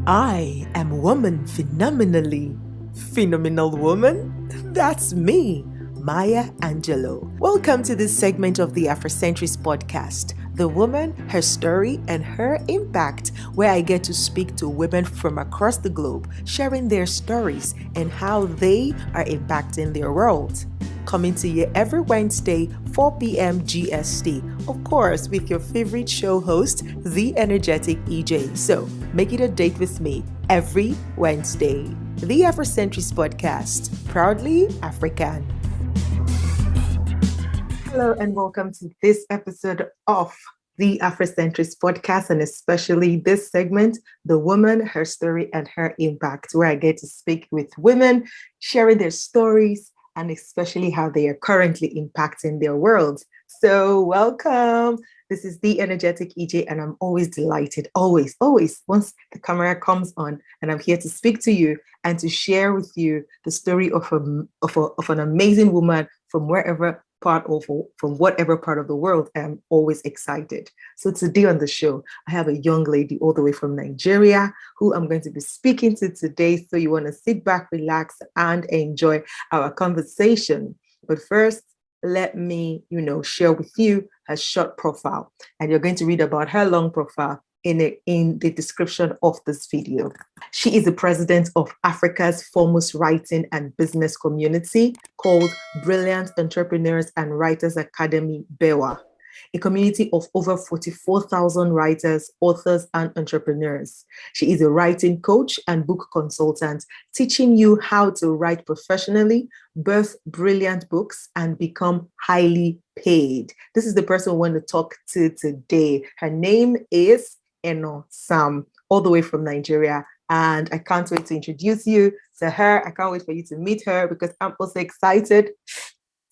I am woman phenomenally. Phenomenal woman? That's me, Maya Angelou. Welcome to this segment of the Afrocentrist Podcast, The Woman, Her Story, and Her Impact, where I get to speak to women from across the globe, sharing their stories and how they are impacting their world. Coming to you every Wednesday, 4 p.m. GST. Of course, with your favorite show host, the energetic EJ. So make it a date with me every Wednesday. The Afrocentrist Podcast, proudly African. Hello and welcome to this episode of the Afrocentrist Podcast, and especially this segment, The Woman, Her Story, and Her Impact, where I get to speak with women, sharing their stories, and especially how they are currently impacting their world. So welcome. This is the energetic EJ, and I'm always delighted, always, once the camera comes on, and I'm here to speak to you and to share with you the story of an amazing woman from whatever part of the world. I'm always excited. So today on the show, I have a young lady all the way from Nigeria who I'm going to be speaking to today. So you want to sit back, relax, and enjoy our conversation. But first, let me, share with you her short profile, and you're going to read about her long profile in the description of this video. She is the president of Africa's foremost writing and business community called Brilliant Entrepreneurs and Writers Academy, BEWA, a community of over 44,000 writers, authors, and entrepreneurs. She is a writing coach and book consultant, teaching you how to write professionally, birth brilliant books, and become highly paid. This is the person we want to talk to today. Her name is Eno Sam, all the way from Nigeria. And I can't wait to introduce you to her. I can't wait for you to meet her because I'm also excited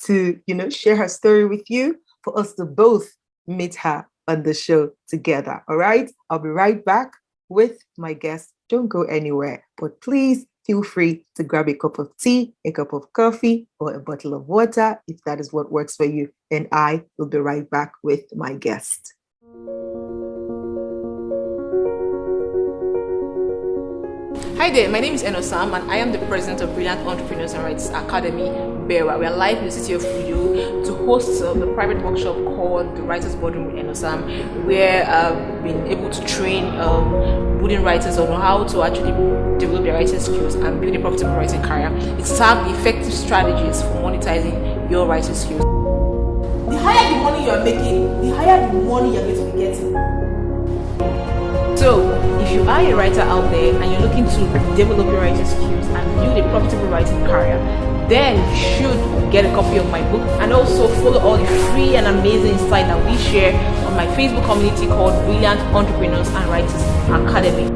to, share her story with you, for us to both meet her on the show together. All right. I'll be right back with my guest. Don't go anywhere, but please feel free to grab a cup of tea, a cup of coffee, or a bottle of water if that is what works for you. And I will be right back with my guest. Hi there, my name is Eno Sam, and I am the president of Brilliant Entrepreneurs and Writers Academy, BEWA. We are live in the city of Uyo to host the private workshop called the Writers Boardroom with Eno Sam, where I've been able to train budding writers on how to actually develop their writing skills and build a profitable writing career. It's to have effective strategies for monetizing your writing skills. The higher the money you are making, the higher the money you're going to be getting. So, if you are a writer out there and you're looking to develop your writing skills and build a profitable writing career, then you should get a copy of my book and also follow all the free and amazing insight that we share on my Facebook community called Brilliant Entrepreneurs and Writers Academy.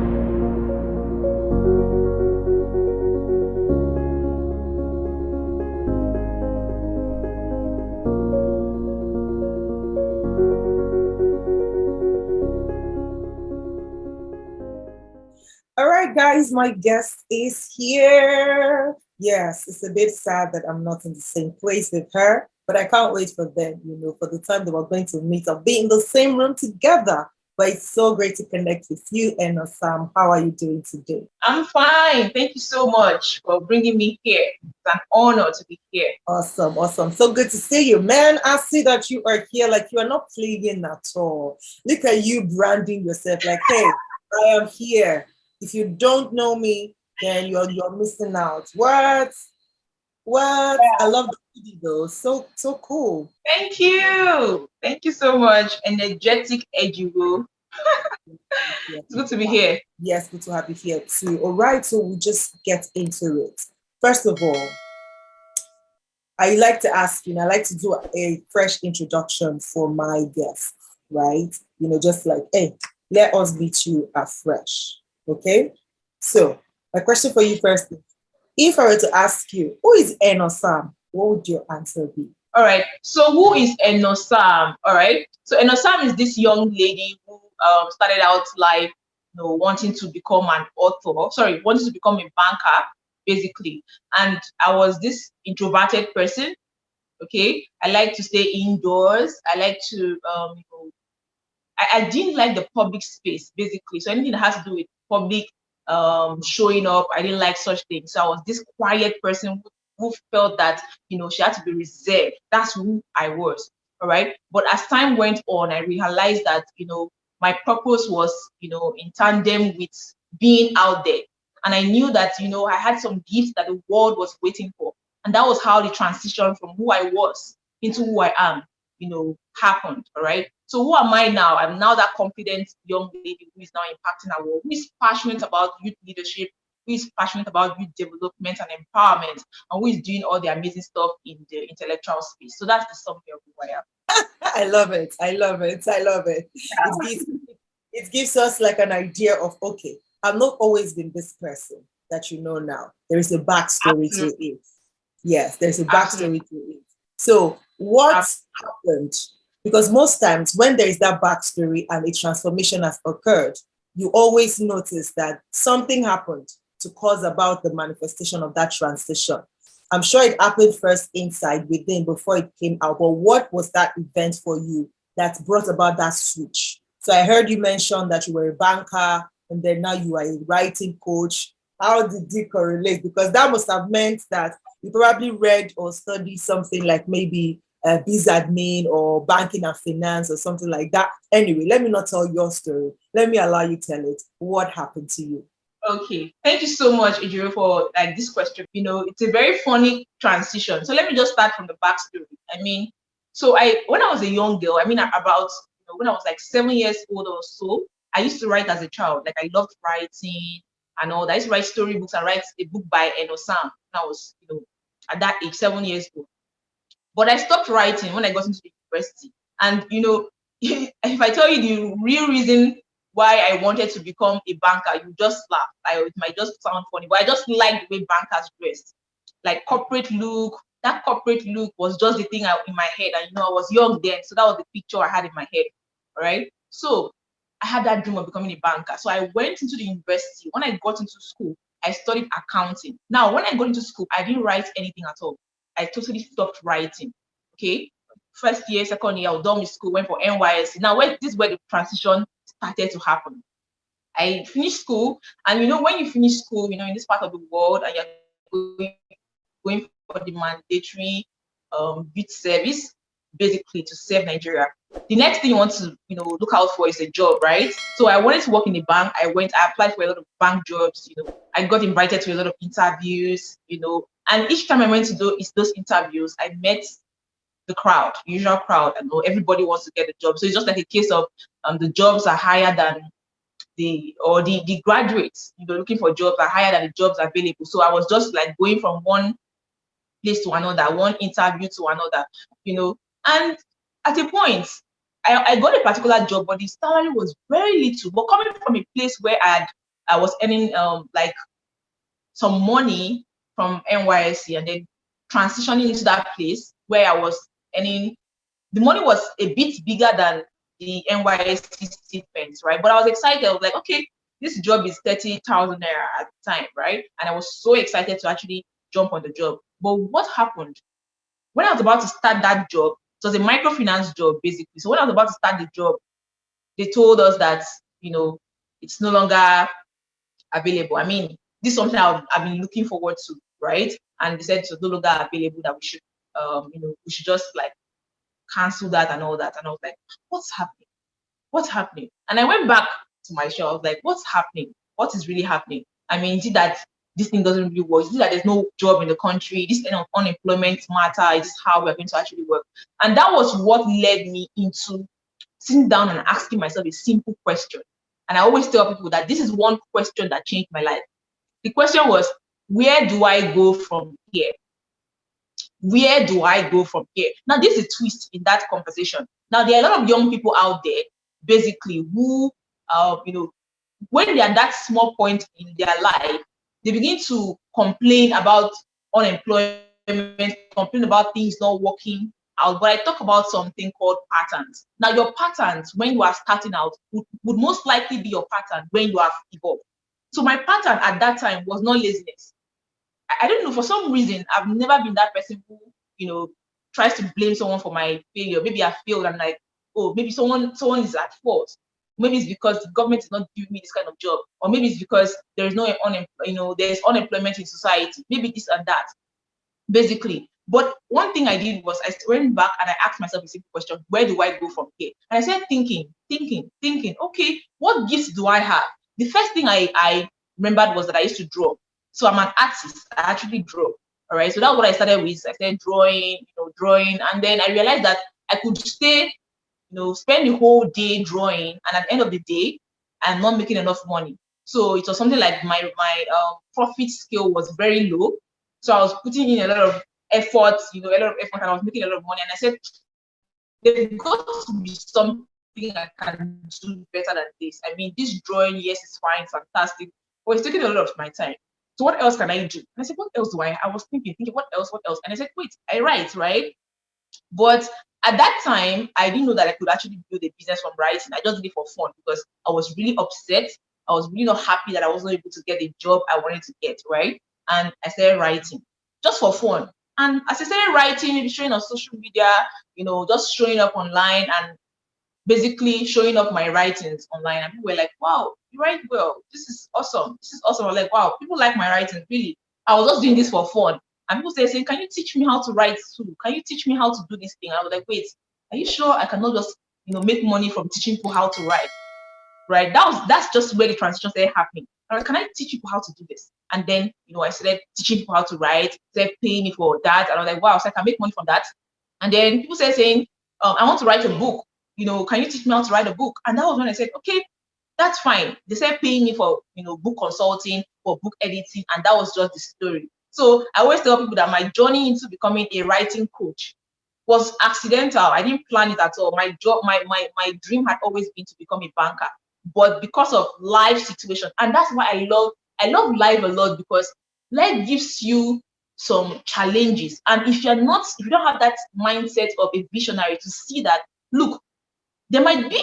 All right, guys, my guest is here. Yes, it's a bit sad that I'm not in the same place with her, but I can't wait for them, for the time that we're going to meet and be in the same room together. But it's so great to connect with you, Eno Sam. How are you doing today? I'm fine. Thank you so much for bringing me here. It's an honor to be here. Awesome. So good to see you, man. I see that you are here like you are not playing at all. Look at you branding yourself like, hey, I am here. If you don't know me, then you're missing out. What? Yeah. I love the video though. So cool. Thank you so much. Energetic Ejugo. It's good to be here. Yes, good to have you here too. All right, so we'll just get into it. First of all, I like to ask you, and I like to do a fresh introduction for my guests, right? Just like, hey, let us meet you afresh. Okay, so my question for you first is, if I were to ask you, who is Eno Sam, what would your answer be? All right, so who is Eno Sam? All right, so Eno Sam is this young lady who started out life, wanting to become an author, wanting to become a banker, basically. And I was this introverted person, okay? I like to stay indoors. I like to, I didn't like the public space, basically. So anything that has to do with public showing up. I didn't like such things. So I was this quiet person who felt that, she had to be reserved. That's who I was. All right. But as time went on, I realized that, my purpose was, in tandem with being out there. And I knew that, I had some gifts that the world was waiting for. And that was how the transition from who I was into who I am, happened. All right. So who am I now? I'm now that confident young lady who is now impacting our world, who is passionate about youth leadership, who is passionate about youth development and empowerment, and who is doing all the amazing stuff in the intellectual space. So that's the summary of who I am. I love it. I love it. I love it. It gives us like an idea of, okay, I've not always been this person that you know now. There is a backstory to it. Yes, there's a backstory to it. So what happened? Because most times when there is that backstory and a transformation has occurred, you always notice that something happened to cause about the manifestation of that transition. I'm sure it happened first inside within before it came out. But what was that event for you that brought about that switch? So I heard you mention that you were a banker and then now you are a writing coach. How did it correlate? Because that must have meant that you probably read or studied something like maybe biz admin or banking and finance or something like that. Anyway, let me not tell your story. Let me allow you tell it. What happened to you? Okay, thank you so much, Ejiro, for this question. It's a very funny transition. So let me just start from the backstory. So when I was a young girl, about when I was like 7 years old or so, I used to write as a child. Like I loved writing and all that. I used to write storybooks and write a book by Eno Sam when I was, at that age, 7 years old. But I stopped writing when I got into the university. And if I tell you the real reason why I wanted to become a banker, you just laugh. It might just sound funny, but I just like the way bankers dressed. Like corporate look. That corporate look was just the thing in my head. And I was young then, so that was the picture I had in my head. All right. So I had that dream of becoming a banker. So I went into the university. When I got into school, I studied accounting. Now, when I got into school, I didn't write anything at all. I totally stopped writing. Okay. First year, second year, I was done with school, went for NYSC. Now, this is where the transition started to happen. I finished school, and when you finish school, in this part of the world, and you're going for the mandatory youth service, basically to serve Nigeria. The next thing you want to look out for is a job, right? So I wanted to work in a bank. I applied for a lot of bank jobs. I got invited to a lot of interviews. And each time I went to those interviews, I met the crowd, usual crowd, and everybody wants to get a job. So it's just like a case of the jobs are higher than the graduates, looking for jobs are higher than the jobs available. So I was just like going from one place to another, one interview to another, and at a point, I got a particular job, but the salary was very little. But coming from a place where I was earning like some money from NYSC and then transitioning into that place where I was earning, the money was a bit bigger than the NYSC stipends, right? But I was excited. I was like, okay, this job is 30,000 naira at the time, right? And I was so excited to actually jump on the job. But what happened? When I was about to start that job, it was a microfinance job, basically. So when I was about to start the job, they told us that, it's no longer available. This is something I've been looking forward to, right? And they said it's no longer available, that we should, we should just like cancel that and all that. And I was like, what's happening? What's happening? And I went back to my show. I was like, what's happening? What is really happening? Is it that this thing doesn't really work? Is it that there's no job in the country? This unemployment matter? Is this how we're going to actually work? And that was what led me into sitting down and asking myself a simple question. And I always tell people that this is one question that changed my life. The question was, where do I go from here? Where do I go from here? Now, this is a twist in that conversation. Now, there are a lot of young people out there, basically, who, when they're at that small point in their life, they begin to complain about unemployment, complain about things not working out. But I talk about something called patterns. Now, your patterns when you are starting out would most likely be your pattern when you have evolved. So my pattern at that time was not laziness. I don't know, for some reason, I've never been that person who, tries to blame someone for my failure. Maybe I failed. I'm like, oh, maybe someone is at fault. Maybe it's because the government is not giving me this kind of job, or maybe it's because there is no there's unemployment in society. Maybe this and that, basically. But one thing I did was I went back and I asked myself a simple question: where do I go from here? And I started thinking. Okay, what gifts do I have? The first thing I remembered was that I used to draw. So I'm an artist. I actually draw. All right. So that's what I started with. I started drawing, and then I realized that I could stay, spend the whole day drawing, and at the end of the day, I'm not making enough money. So it was something like my profit scale was very low. So I was putting in a lot of effort, and I was making a lot of money. And I said, there's got to be something I can do better than this. I mean, this drawing, yes, it's fine, fantastic, but it's taking a lot of my time. So what else can I do? And I said, what else do I? I was thinking, what else? And I said, wait, I write, right? But at that time, I didn't know that I could actually build a business from writing. I just did it for fun because I was really upset. I was really not happy that I wasn't able to get the job I wanted to get, right? And I started writing just for fun. And as I started writing, maybe showing on social media, just showing up online and basically showing up my writings online. And people were like, wow, you write well. This is awesome. I'm like, wow, people like my writing, really. I was just doing this for fun. And people started saying, can you teach me how to write too? Can you teach me how to do this thing? I was like, wait, are you sure I cannot just, make money from teaching people how to write? Right? That's just where the transition started happening. Can I teach people how to do this? And then, I started teaching people how to write, started paying me for that. And I was like, wow, so I can make money from that. And then people started saying, I want to write a book. Can you teach me how to write a book? And that was when I said, okay, that's fine. They started paying me for, book consulting, for book editing. And that was just the story. So I always tell people that my journey into becoming a writing coach was accidental. I didn't plan it at all. My dream had always been to become a banker. But because of life situation, and that's why I love life a lot, because life gives you some challenges. And if you don't have that mindset of a visionary to see that, look, there might be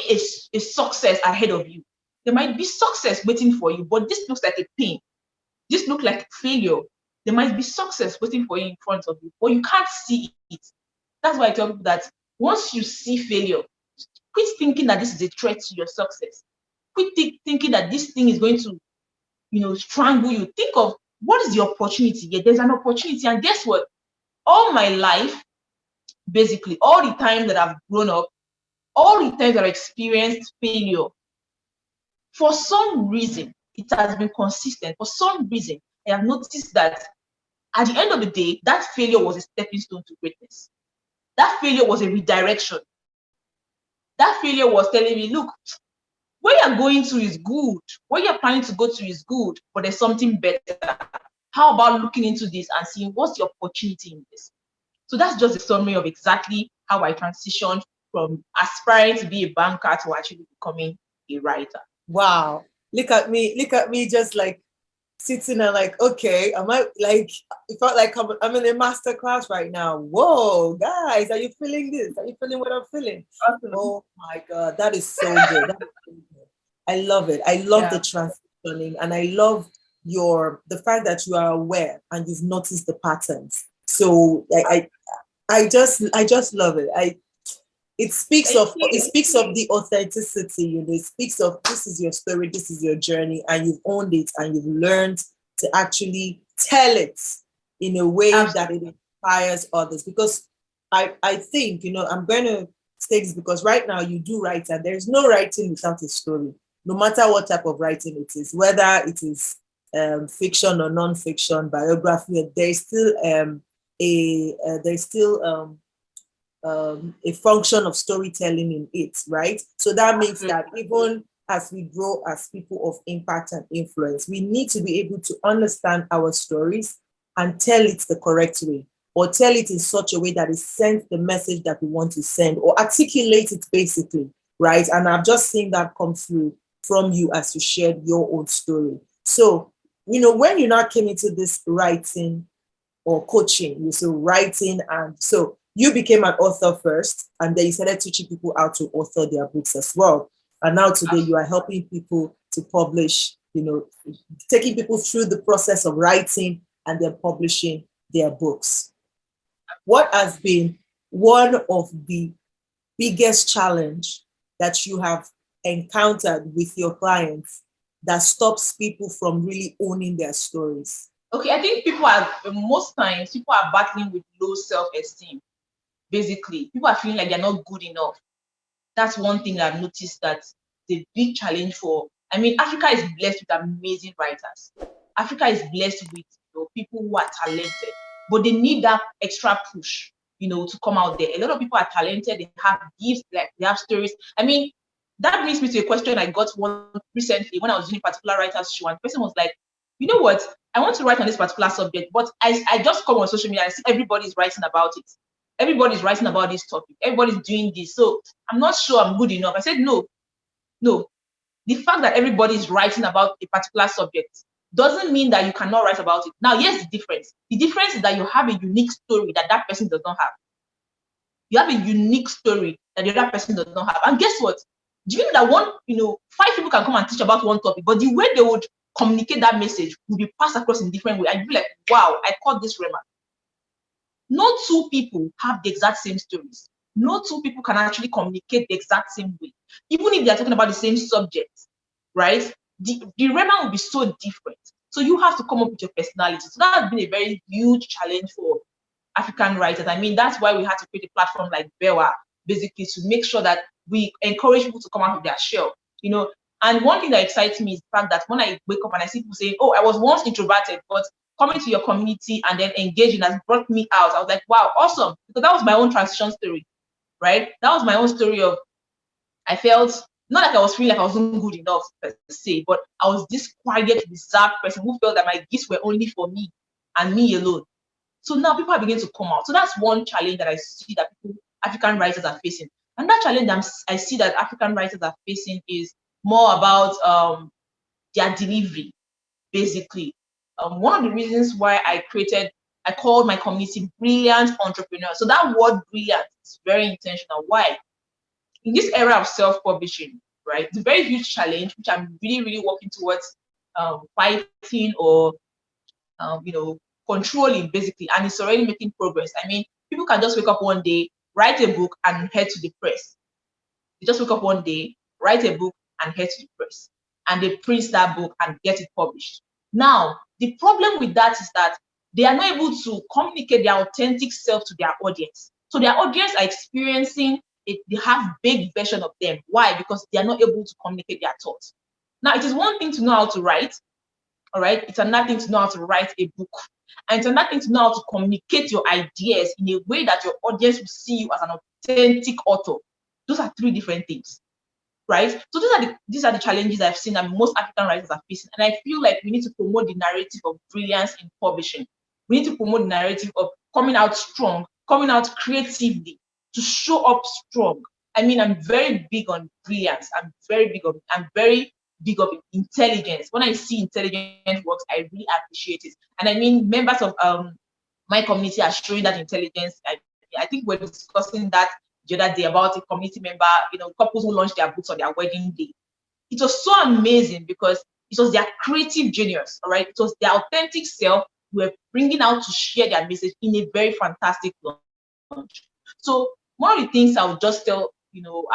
a success ahead of you. There might be success waiting for you, but this looks like a pain. This looks like failure. There might be success waiting for you in front of you, but you can't see it. That's why I tell people that once you see failure, quit thinking that this is a threat to your success. Quit thinking that this thing is going to, strangle you. Think of what is the opportunity. Yeah, there's an opportunity. And guess what? All my life, basically, all the time that I've grown up, all the times that I've experienced failure, for some reason, it has been consistent. For some reason, I have noticed that at the end of the day, that failure was a stepping stone to greatness. That failure was a redirection. That failure was telling me, look, where you're going to is good. Where you're planning to go to is good, but there's something better. How about looking into this and seeing what's the opportunity in this? So that's just a summary of exactly how I transitioned from aspiring to be a banker to actually becoming a writer. Wow. Look at me just like sitting and like, okay, it felt like I'm in a masterclass right now. Whoa, guys, are you feeling this? Are you feeling what I'm feeling? Awesome. Oh my God, that is so good. I love it. I love the transitioning, and I love the fact that you are aware and you've noticed the patterns. So I just love it. It speaks of the authenticity, it speaks of this is your story, this is your journey, and you've owned it and you've learned to actually tell it in a way that it inspires others. Because I think, I'm going to say this because right now you do write, and there's no writing without a story, no matter what type of writing it is, whether it is fiction or non-fiction, biography, there's still a function of storytelling in it, right? So that means that even as we grow as people of impact and influence, we need to be able to understand our stories and tell it the correct way, or tell it in such a way that it sends the message that we want to send, or articulate it basically, right? And I've just seen that come through from you as you shared your own story. So, when you now came into this writing or coaching, you said writing, and so you became an author first, and then you started teaching people how to author their books as well. And now today you are helping people to publish, taking people through the process of writing and then publishing their books. What has been one of the biggest challenge that you have encountered with your clients that stops people from really owning their stories? Okay, I think most times people are battling with low self-esteem. Basically, people are feeling like they're not good enough. That's one thing that I've noticed that's the big challenge for. I mean, Africa is blessed with amazing writers. Africa is blessed with people who are talented, but they need that extra push, to come out there. A lot of people are talented, they have gifts, like they have stories. I mean, that brings me to a question I got one recently when I was doing a particular writer's show, and the person was like, you know what? I want to write on this particular subject, but I just come on social media and see everybody's writing about it. Everybody's writing about this topic. Everybody's doing this. So I'm not sure I'm good enough. I said, no. The fact that everybody is writing about a particular subject doesn't mean that you cannot write about it. Now, here's the difference. The difference is that you have a unique story that that person does not have. You have a unique story that the other person does not have. And guess what? Do you know that 5 people can come and teach about one topic, but the way they would communicate that message will be passed across in different way. And you'll be like, wow, I caught this remark. No 2 people have the exact same stories. No 2 people can actually communicate the exact same way. Even if they're talking about the same subject, right? The remark will be so different. So you have to come up with your personality. So that has been a very huge challenge for African writers. I mean, that's why we had to create a platform like BEWA, basically to make sure that we encourage people to come out of their shell, And one thing that excites me is the fact that when I wake up and I see people saying, oh, I was once introverted, but coming to your community and then engaging has brought me out. I was like, wow, awesome. Because that was my own transition story, right? That was my own story of, I felt, not like I was feeling like I wasn't good enough per se, but I was this quiet, reserved person who felt that my gifts were only for me and me alone. So now people are beginning to come out. So that's one challenge that I see that African writers are facing. And that challenge I see that African writers are facing is more about their delivery, basically. One of the reasons why I called my community brilliant entrepreneurs. So that word brilliant is very intentional. Why? In this era of self-publishing, right? It's a very huge challenge, which I'm really, really working towards fighting or, controlling, basically. And it's already making progress. I mean, people can just wake up one day, write a book, and head to the press. They just wake up one day, write a book, and head to the press. And they print that book and get it published. Now, the problem with that is that they are not able to communicate their authentic self to their audience. So their audience are experiencing they have big version of them. Why? Because they are not able to communicate their thoughts. Now, it is one thing to know how to write, all right? It's another thing to know how to write a book. And it's another thing to know how to communicate your ideas in a way that your audience will see you as an authentic author. Those are 3 different things, right? So these are the challenges I've seen that most African writers are facing. And I feel like we need to promote the narrative of brilliance in publishing. We need to promote the narrative of coming out strong, coming out creatively, to show up strong. I mean, I'm very big on brilliance. I'm very big of intelligence. When I see intelligent works, I really appreciate it. And I mean, members of my community are showing that intelligence. I think we're discussing that the other day about a community member, couples who launched their books on their wedding day. It was so amazing because it was their creative genius, all right? It was their authentic self who were bringing out to share their message in a very fantastic launch. So one of the things I would just tell,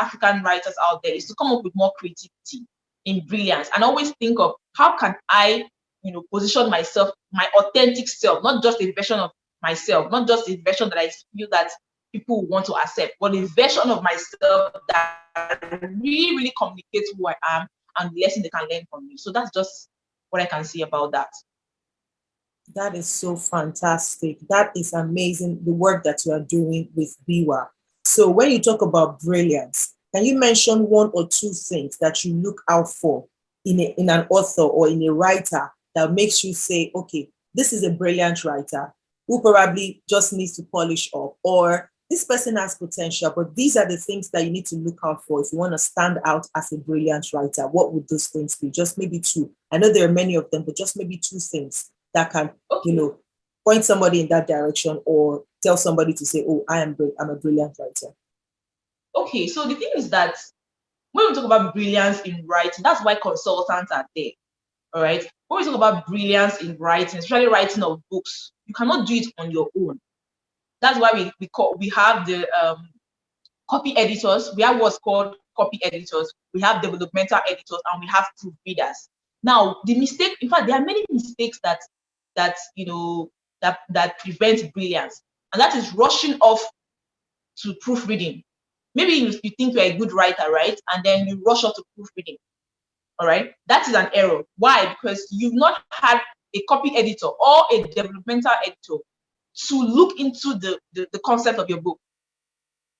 African writers out there is to come up with more creativity in brilliance and always think of how can I, position myself, my authentic self, not just a version of myself, not just a version that I feel that people want to accept, but a version of myself that really, really communicates who I am and the lesson they can learn from me. So that's just what I can say about that. That is so fantastic. That is amazing, the work that you are doing with BEWA. So when you talk about brilliance, can you mention 1 or 2 things that you look out for in an author or in a writer that makes you say, okay, this is a brilliant writer who probably just needs to polish up, or this person has potential, but these are the things that you need to look out for if you want to stand out as a brilliant writer? What would those things be? Just maybe 2. I know there are many of them, but just maybe 2 things that can, point somebody in that direction or tell somebody to say, oh, I'm a brilliant writer. Okay, so the thing is that when we talk about brilliance in writing, that's why consultants are there, all right? When we talk about brilliance in writing, especially writing of books, you cannot do it on your own. That's why we have the copy editors, we have what's called copy editors, we have developmental editors, and we have proofreaders. Now, the mistake, in fact, there are many mistakes that prevent brilliance, and that is rushing off to proofreading. Maybe you think you're a good writer, right? And then you rush off to proofreading. All right, that is an error. Why? Because you've not had a copy editor or a developmental editor to look into the concept of your book.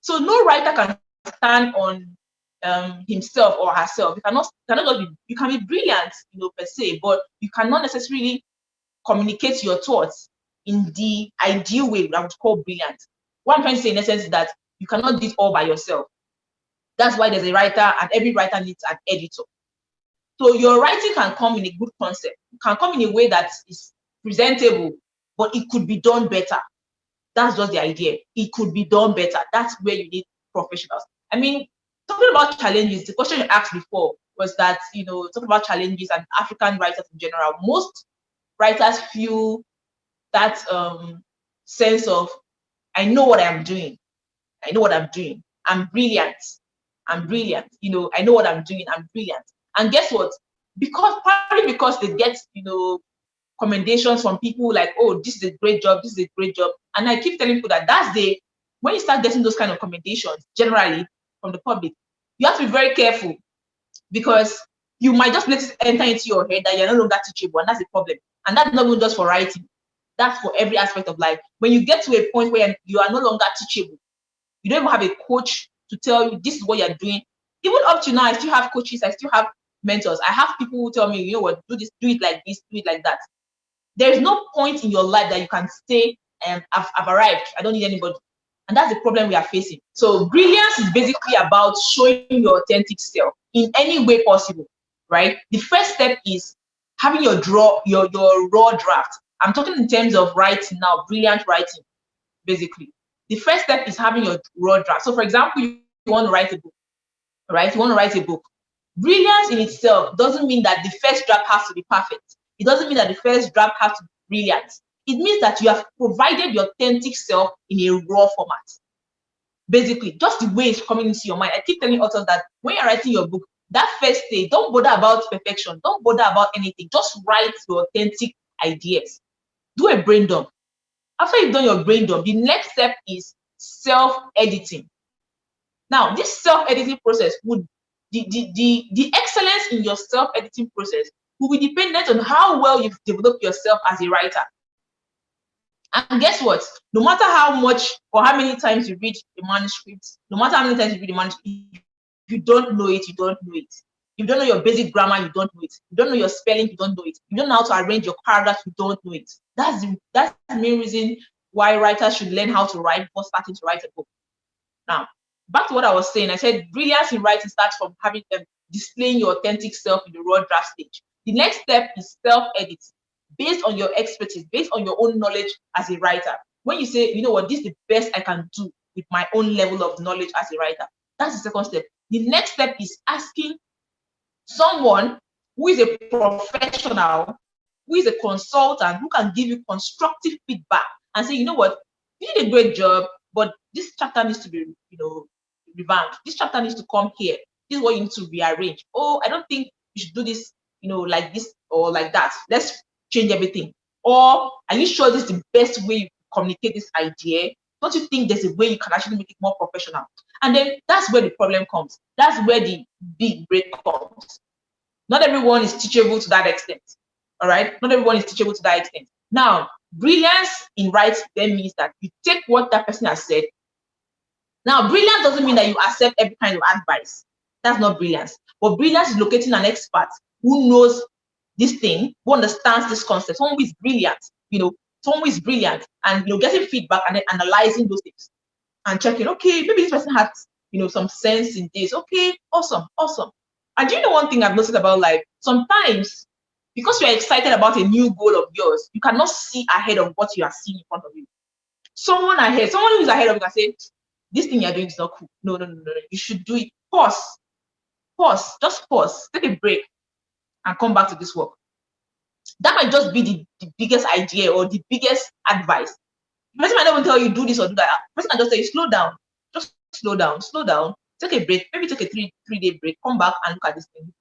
So no writer can stand on himself or herself. You can be brilliant, per se, but you cannot necessarily communicate your thoughts in the ideal way that I would call brilliant. What I'm trying to say in essence is that you cannot do it all by yourself. That's why there's a writer, and every writer needs an editor. So your writing can come in a good concept. It can come in a way that is presentable, but it could be done better. That's just the idea. It could be done better. That's where you need professionals. I mean, talking about challenges, the question you asked before was that, talking about challenges and African writers in general, most writers feel that sense of, I know what I'm doing. I know what I'm doing. I'm brilliant. I'm brilliant. I know what I'm doing. I'm brilliant. And guess what? Partly because they get, commendations from people like, oh, this is a great job. This is a great job. And I keep telling people that when you start getting those kind of commendations, generally from the public, you have to be very careful, because you might just let it enter into your head that you're no longer teachable, and that's a problem. And that's not even just for writing. That's for every aspect of life. When you get to a point where you are no longer teachable, you don't even have a coach to tell you this is what you're doing. Even up to now, I still have coaches, I still have mentors. I have people who tell me, you know what, do this, do it like this, do it like that. There is no point in your life that you can say, I've arrived, I don't need anybody. And that's the problem we are facing. So brilliance is basically about showing your authentic self in any way possible, right? The first step is having your raw draft. I'm talking in terms of writing now, brilliant writing, basically. The first step is having your raw draft. So for example, you want to write a book, right? You want to write a book. Brilliance in itself doesn't mean that the first draft has to be perfect. It doesn't mean that the first draft has to be brilliant. It means that you have provided your authentic self in a raw format. Basically, just the way it's coming into your mind. I keep telling authors that when you're writing your book, that first stage, don't bother about perfection. Don't bother about anything. Just write your authentic ideas. Do a brain dump. After you've done your brain dump, the next step is self-editing. Now, this self-editing process the excellence in your self-editing process will be dependent on how well you've developed yourself as a writer. And guess what? No matter how much or how many times you read the manuscript, no matter how many times you read the manuscript, if you don't know it, you don't know it. If you don't know your basic grammar, you don't know it. If you don't know your spelling, you don't know it. If you don't know how to arrange your paragraphs, you don't know it. That's the main reason why writers should learn how to write before starting to write a book. Now, back to what I was saying, I said brilliance in writing starts from having them displaying your authentic self in the raw draft stage. The next step is self-edit, based on your expertise, based on your own knowledge as a writer. When you say, you know what, this is the best I can do with my own level of knowledge as a writer, that's the second step. The next step is asking someone who is a professional, who is a consultant, who can give you constructive feedback and say, you know what, you did a great job, but this chapter needs to be, revamped. This chapter needs to come here. This is what you need to rearrange. Oh, I don't think you should do this, like this or like that. Let's change everything. Or are you sure this is the best way you communicate this idea? Don't you think there's a way you can actually make it more professional? And then that's where the problem comes. That's where the big break comes. Not everyone is teachable to that extent. All right? Not everyone is teachable to that extent. Now, brilliance in writing then means that you take what that person has said. Now, brilliance doesn't mean that you accept every kind of advice. That's not brilliance. But brilliance is locating an expert who knows this thing, who understands this concept, someone who is brilliant, someone who is brilliant, and getting feedback and then analyzing those things and checking, okay, maybe this person has some sense in this. Okay, awesome. And do you know one thing I've noticed about life? Sometimes, because you're excited about a new goal of yours, you cannot see ahead of what you are seeing in front of you. Someone who's ahead of you can say, this thing you're doing is not cool. No, you should do it. Just pause, take a break, and come back to this work. That might just be the biggest idea or the biggest advice. The person might not even tell you do this or do that. The person can just say, slow down, just slow down, take a break, maybe take a three-day break, come back and look at this thing.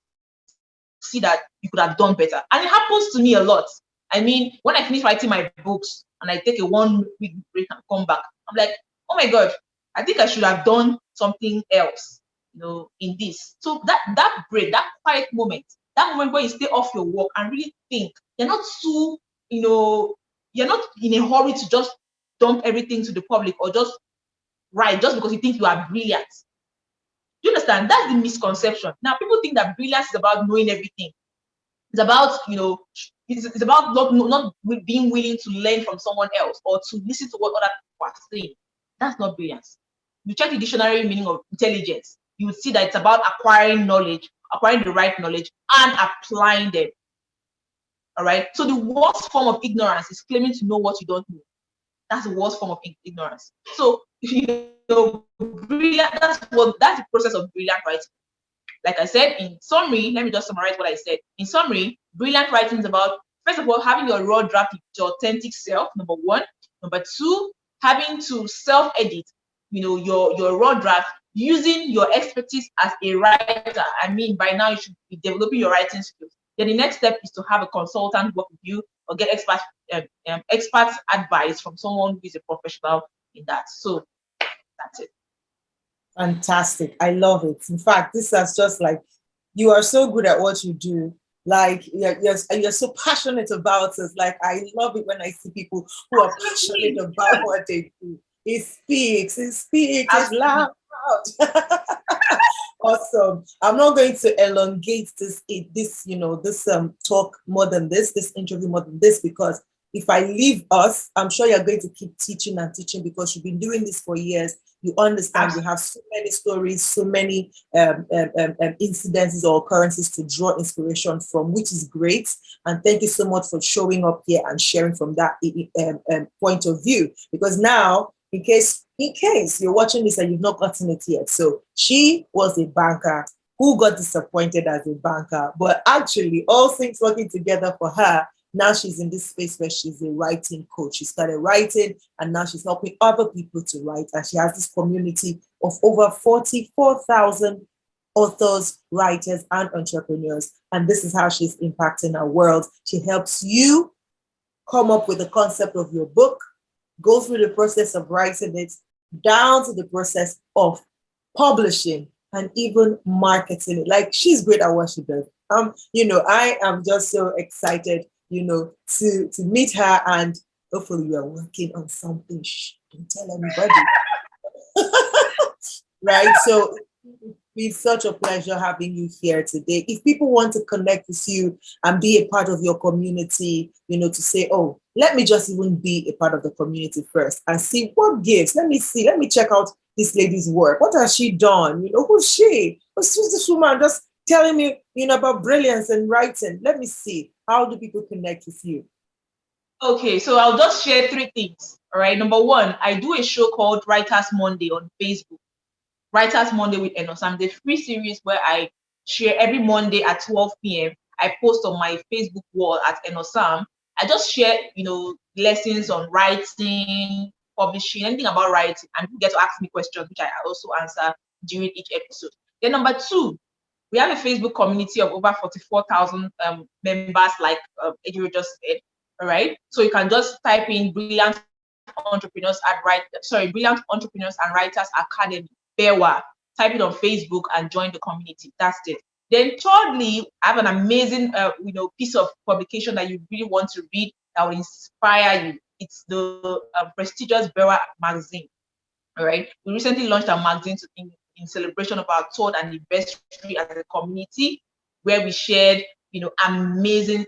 See that you could have done better. And it happens to me a lot. I mean, when I finish writing my books and I take a 1 week break and come back, I'm like, oh my God, I think I should have done something else, in this. So that break, that quiet moment, that moment where you stay off your work and really think, you're not too, you're not in a hurry to just dump everything to the public or just write just because you think you are brilliant. Do you understand? That's the misconception. Now, people think that brilliance is about knowing everything. It's about, it's about not being willing to learn from someone else or to listen to what other people are saying. That's not brilliance. You check the dictionary meaning of intelligence, you would see that it's about acquiring knowledge, acquiring the right knowledge, and applying them. All right. So the worst form of ignorance is claiming to know what you don't know. That's the worst form of ignorance. So brilliant. That's the process of brilliant writing. Like I said, in summary, let me just summarize what I said. In summary, brilliant writing is about, first of all, having your raw draft with your authentic self, number one. Number two, having to self-edit, your raw draft using your expertise as a writer. I mean, by now you should be developing your writing skills. Then the next step is to have a consultant work with you or get expert advice from someone who is a professional in that. So that's it. Fantastic. I love it. In fact, this is just like, you are so good at what you do. Like, you're so passionate about it. Like, I love it when I see people who are passionate about what they do. It speaks, it's loud. Awesome. I'm not going to elongate this talk more than this interview more than this, because if I leave us, I'm sure you're going to keep teaching and teaching, because you've been doing this for years. You understand, you have so many stories, so many incidences or occurrences to draw inspiration from, which is great. And thank you so much for showing up here and sharing from that point of view. Because now, in case you're watching this and you've not gotten it yet, so she was a banker who got disappointed as a banker, but actually all things working together for her. Now she's in this space where she's a writing coach. She started writing and now she's helping other people to write. And she has this community of over 44,000 authors, writers, and entrepreneurs. And this is how she's impacting our world. She helps you come up with the concept of your book, go through the process of writing it, down to the process of publishing and even marketing it. Like, she's great at what she does. I am just so excited to meet her, and hopefully we are working on something. Shh, don't tell anybody. Right? So it's such a pleasure having you here today. If people want to connect with you and be a part of your community, to say, oh, let me just even be a part of the community first and see what gives. Let me check out this lady's work. What has she done? Who's she? Who's this woman just telling me, about brilliance and writing? Let me see. How do people connect with you? Okay, so I'll just share 3 things. All right. Number one, I do a show called Writers Monday on Facebook. Writers Monday with Eno Sam. The free series where I share every Monday at 12 p.m. I post on my Facebook wall at Eno Sam. I just share, lessons on writing, publishing, anything about writing, and you get to ask me questions, which I also answer during each episode. Then number 2, we have a Facebook community of over 44,000 members, like Ejiro just said. All right. So you can just type in Brilliant Entrepreneurs and Writers Academy, BEWA. Type it on Facebook and join the community. That's it. Then thirdly, I have an amazing piece of publication that you really want to read that will inspire you. It's the prestigious BEWA magazine. All right. We recently launched our magazine in celebration of our 3rd anniversary as a community, where we shared, amazing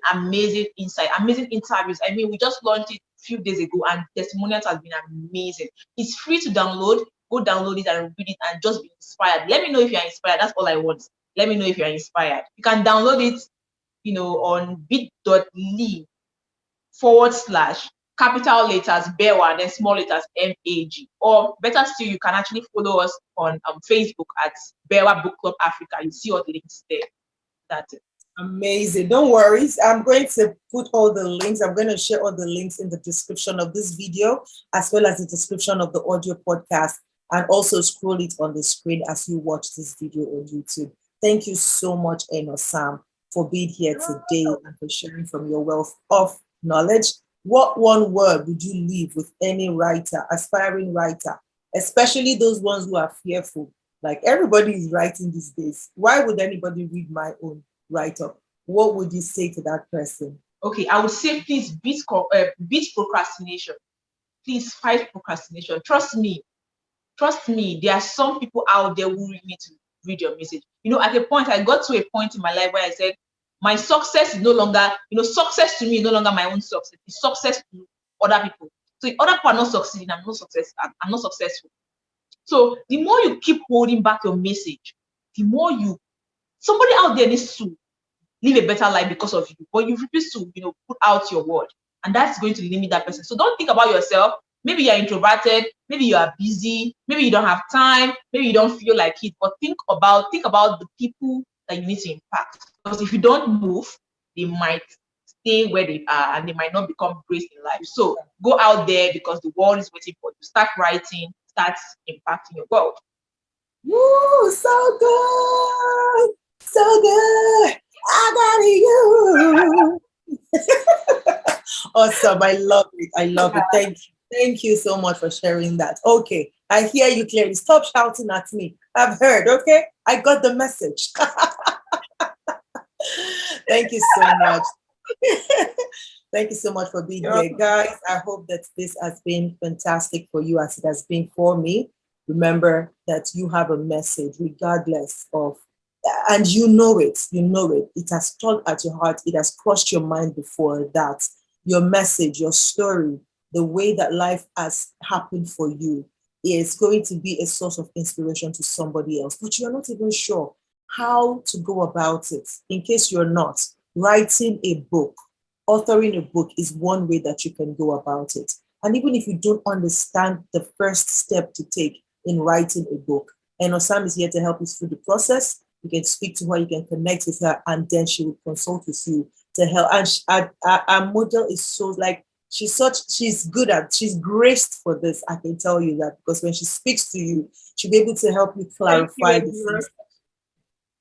insight, amazing interviews. I mean, we just launched it a few days ago and testimonials has been amazing. It's free to download. Go download it and read it and just be inspired. Let me know if you're inspired. That's all I want. Let me know if you're inspired. You can download it, on bit.ly/ capital letters BEWA and then small letters MAG. Or better still, you can actually follow us on Facebook at BEWA Book Club Africa. You see all the links there. That's it. Amazing. Don't worry. I'm going to put all the links. I'm going to share all the links in the description of this video, as well as the description of the audio podcast. and also scroll it on the screen as you watch this video on YouTube. Thank you so much, Eno Sam, for being here today and for sharing from your wealth of knowledge. What one word would you leave with any writer, aspiring writer, especially those ones who are fearful? Like everybody is writing these days. Why would anybody read my own write-up? What would you say to that person? Okay, I would say please beat procrastination. Please fight procrastination. Trust me, there are some people out there who really need to read your message. At a point, I got to a point in my life where I said, my success is no longer, success to me is no longer my own success. It's success to other people. So if other people are not succeeding, I'm not successful. So the more you keep holding back your message, the more somebody out there needs to live a better life because of you. But you refuse to, put out your word. And that's going to limit that person. So don't think about yourself. Maybe you're introverted, maybe you are busy, maybe you don't have time, maybe you don't feel like it. But think about the people that you need to impact. Because if you don't move, they might stay where they are and they might not become great in life. So go out there because the world is waiting for you. Start writing, start impacting your world. Woo, so good. So good. I got you. Awesome. I love it. I love it. Thank you. Thank you so much for sharing that. Okay. I hear you clearly. Stop shouting at me. I've heard. Okay. I got the message. Thank you so much. Thank you so much for being here, guys. I hope that this has been fantastic for you as it has been for me. Remember that you have a message regardless of, and you know it, it has tugged at your heart, it has crossed your mind before that. Your message, your story, the way that life has happened for you is going to be a source of inspiration to somebody else, but you're not even sure how to go about it. In case you're not, writing a book, authoring a book is one way that you can go about it. And even if you don't understand the first step to take in writing a book, Eno Sam is here to help you through the process. You can speak to her, you can connect with her, and then she will consult with you to help. And our model is so like, she's graced for this. I can tell you that, because when she speaks to you, she'll be able to help you clarify the things.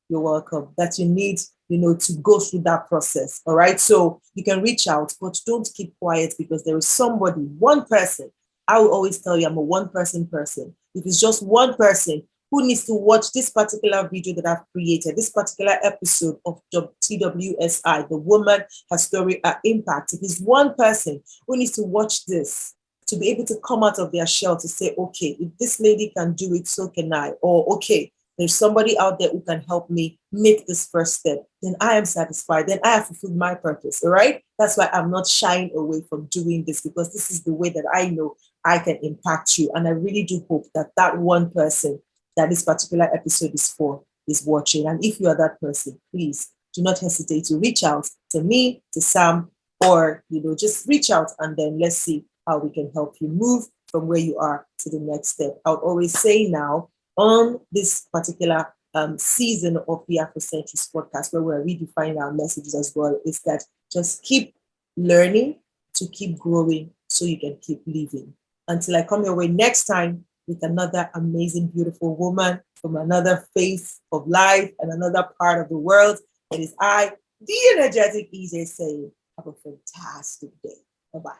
You're welcome. That you need, to go through that process. All right. So you can reach out, but don't keep quiet, because there is somebody, one person. I will always tell you, I'm a one-person person. If it's just one person who needs to watch this particular video that I've created, this particular episode of TWSI, the woman, her story, her impact. If it's one person who needs to watch this to be able to come out of their shell to say, okay, if this lady can do it, so can I. Or, okay, there's somebody out there who can help me make this first step, then I am satisfied. Then I have fulfilled my purpose. All right. That's why I'm not shying away from doing this, because this is the way that I know I can impact you. And I really do hope that that one person that this particular episode is for is watching. And if you are that person, please do not hesitate to reach out to me, to Sam, or, just reach out, and then let's see how we can help you move from where you are to the next step. I would always say now, on this particular season of the Afrocentrist Podcast, where we're redefining our messages as well, is that just keep learning to keep growing so you can keep living. Until I come your way next time with another amazing, beautiful woman from another phase of life and another part of the world, it is I, the energetic EJ, saying, have a fantastic day. Bye-bye.